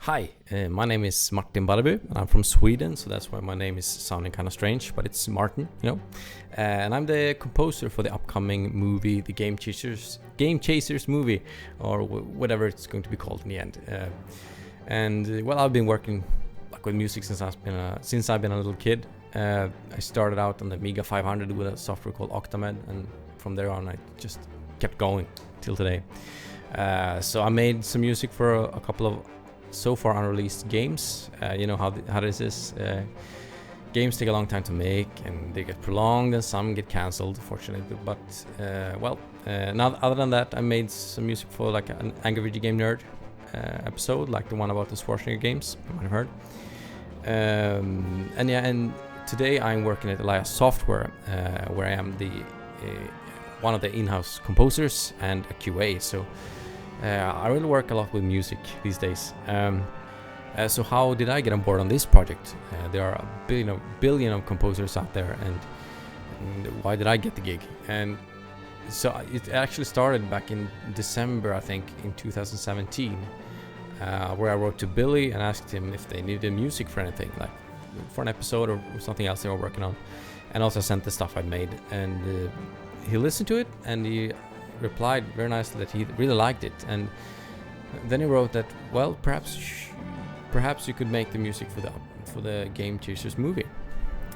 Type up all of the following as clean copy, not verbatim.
Hi, my name is Martin Barreby, and I'm from Sweden, so that's why my name is sounding kind of strange, but it's Martin, you know. And I'm the composer for the upcoming movie, the Game Chasers movie, or whatever it's going to be called in the end. Well, I've been working with music since I've been a little kid. I started out on the Amiga 500 with a software called Octamed, and from there on I just kept going till today. So I made some music for a couple of so far unreleased games. You know how this is. Games take a long time to make, and they get prolonged, and some get cancelled, fortunately. But now, other than that, I made some music for like an Angry Video Game Nerd episode, like the one about the Schwarzenegger games you might have heard. And today I'm working at Elias Software, where I am the one of the in-house composers and a QA. So I really work a lot with music these days. So how did I get on board on this project? There are a billion of composers out there, and why did I get the gig? And so it actually started back in December, I think, in 2017, where I wrote to Billy and asked him if they needed music for anything, like for an episode or something else they were working on. And also sent the stuff I'd made, and he listened to it, and he replied very nicely that he really liked it. And then he wrote that, well, perhaps you could make the music for the Game Chasers movie.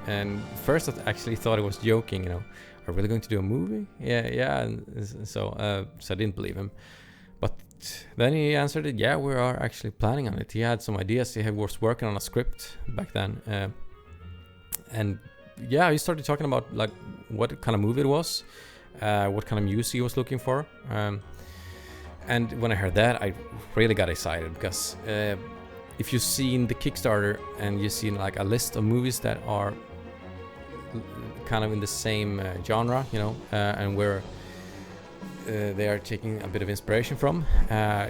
And first I actually thought he was joking, are we really going to do a movie? Yeah. And so I didn't believe him. But then he answered it, yeah, we are actually planning on it. He had some ideas. He was working on a script back then. And yeah, he started talking about like what kind of movie it was, what kind of music he was looking for. And when I heard that, I really got excited, because if you've seen the Kickstarter and you've seen like a list of movies that are kind of in the same genre, and where they are taking a bit of inspiration from,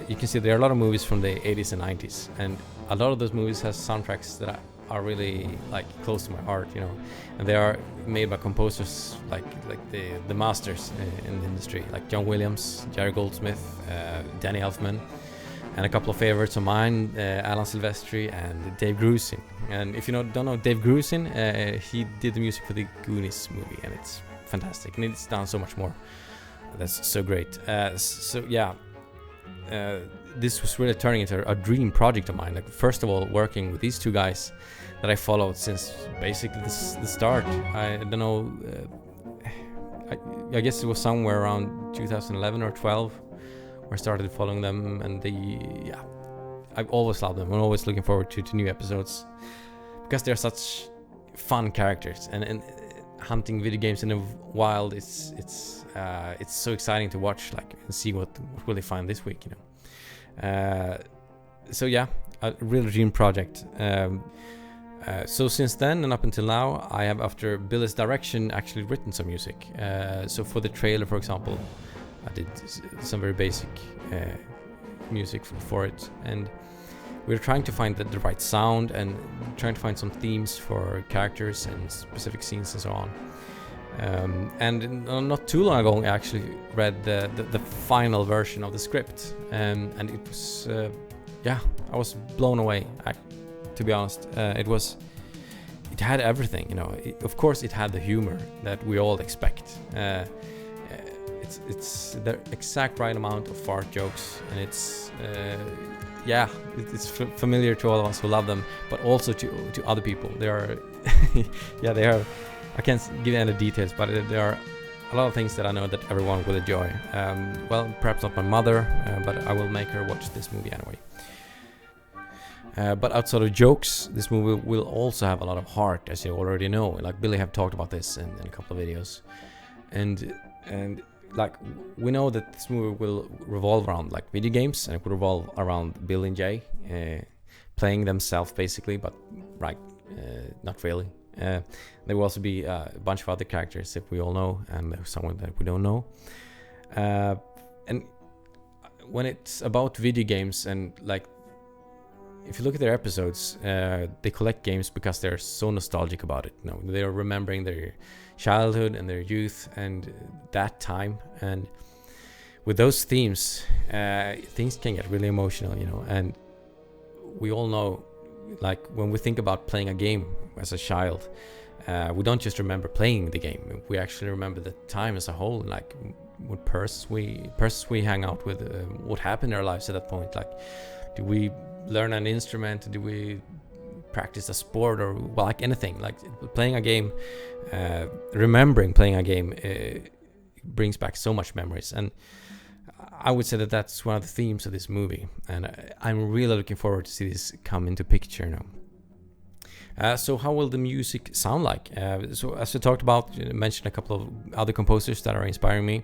you can see there are a lot of movies from the 80s and 90s, and a lot of those movies has soundtracks that are really like close to my heart, and they are made by composers like the masters in the industry, like John Williams, Jerry Goldsmith, Danny Elfman, and a couple of favorites of mine, Alan Silvestri and Dave Grusin. And if you don't know Dave Grusin, he did the music for the Goonies movie, and it's fantastic, and it's done so much more. That's so great. This was really turning into a dream project of mine. Like, first of all, working with these two guys that I followed since basically the start. I don't know. I guess it was somewhere around 2011 or 12 where I started following them, and I've always loved them. I'm always looking forward to new episodes, because they're such fun characters, and hunting video games in the wild, it's so exciting to watch, like, and see what will they find this week, So yeah, a real dream project. So since then and up until now, I have, after Billy's direction, actually written some music. So for the trailer, for example, I did some very basic music for it, and we're trying to find the right sound, and trying to find some themes for characters and specific scenes and so on. And not too long ago, I actually read the final version of the script, and it was I was blown away. To be honest, it had everything. Of course, it had the humor that we all expect. It's the exact right amount of fart jokes, and it's familiar to all of us who love them, but also to other people. They are they are. I can't give you any details, but there are a lot of things that I know that everyone will enjoy. Well, perhaps not my mother, but I will make her watch this movie anyway. But outside of jokes, this movie will also have a lot of heart, as you already know. Like, Billy have talked about this in a couple of videos, and like, we know that this movie will revolve around like video games, and it will revolve around Bill and Jay playing themselves basically, but not really. There will also be a bunch of other characters that we all know, and someone that we don't know. And when it's about video games, and like, if you look at their episodes, they collect games because they're so nostalgic about it. They are remembering their childhood and their youth and that time. And with those themes, things can get really emotional, And we all know, like when we think about playing a game as a child, we don't just remember playing the game. We actually remember the time as a whole, like what persons we hang out with, what happened in our lives at that point. Like, do we learn an instrument? Do we practice a sport, or well, like anything? Like playing a game, remembering playing a game brings back so much memories. And I would say that that's one of the themes of this movie, and I'm really looking forward to see this come into picture now. So how will the music sound like? So as we talked about, mentioned a couple of other composers that are inspiring me.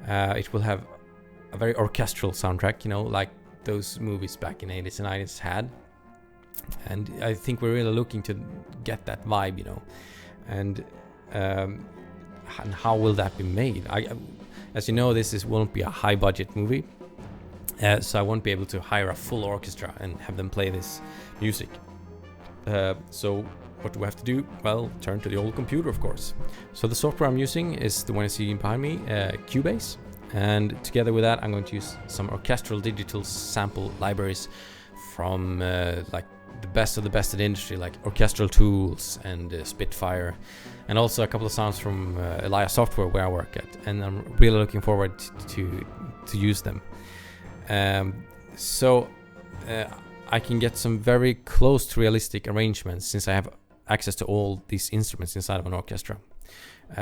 It will have a very orchestral soundtrack, like those movies back in 80s and 90s had. And I think we're really looking to get that vibe, and how will that be made? As you know, this won't be a high budget movie, so I won't be able to hire a full orchestra and have them play this music. So what do we have to do? Well, turn to the old computer, of course. So the software I'm using is the one you see behind me, Cubase, and together with that I'm going to use some orchestral digital sample libraries from like the best of the best in the industry, like Orchestral Tools and Spitfire, and also a couple of sounds from Elias Software where I work at, and I'm really looking forward to use them. So I can get some very close to realistic arrangements since I have access to all these instruments inside of an orchestra.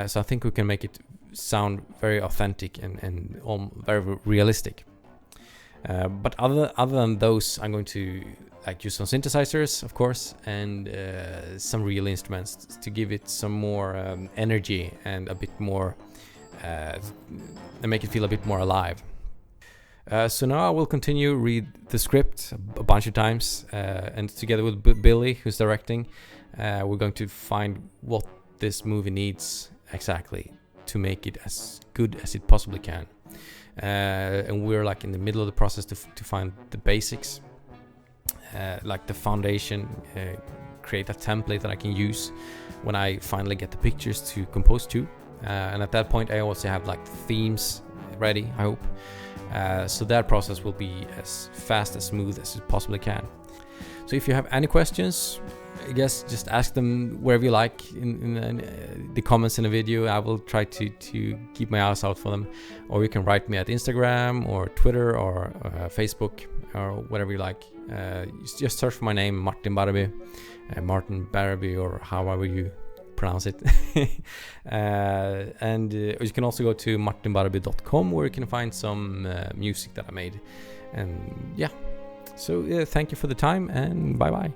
So I think we can make it sound very authentic and very realistic. But other than those, I'm going to use some synthesizers, of course, and some real instruments to give it some more energy and a bit more, and make it feel a bit more alive. So now I will continue read the script a bunch of times, and together with Billy, who's directing, we're going to find what this movie needs exactly to make it as good as it possibly can. And we're in the middle of the process to find the basics, like the foundation, create a template that I can use when I finally get the pictures to compose to. And at that point I also have themes ready, I hope. So that process will be as fast, as smooth as it possibly can. So if you have any questions, I guess just ask them wherever you like in the comments in the video. I will try to keep my eyes out for them. Or you can write me at Instagram or Twitter or Facebook or whatever you like. Just search for my name, Martin Barreby, Martin Barreby, or however you pronounce it. And you can also go to martinbarreby.com where you can find some music that I made. And yeah, so thank you for the time, and bye bye.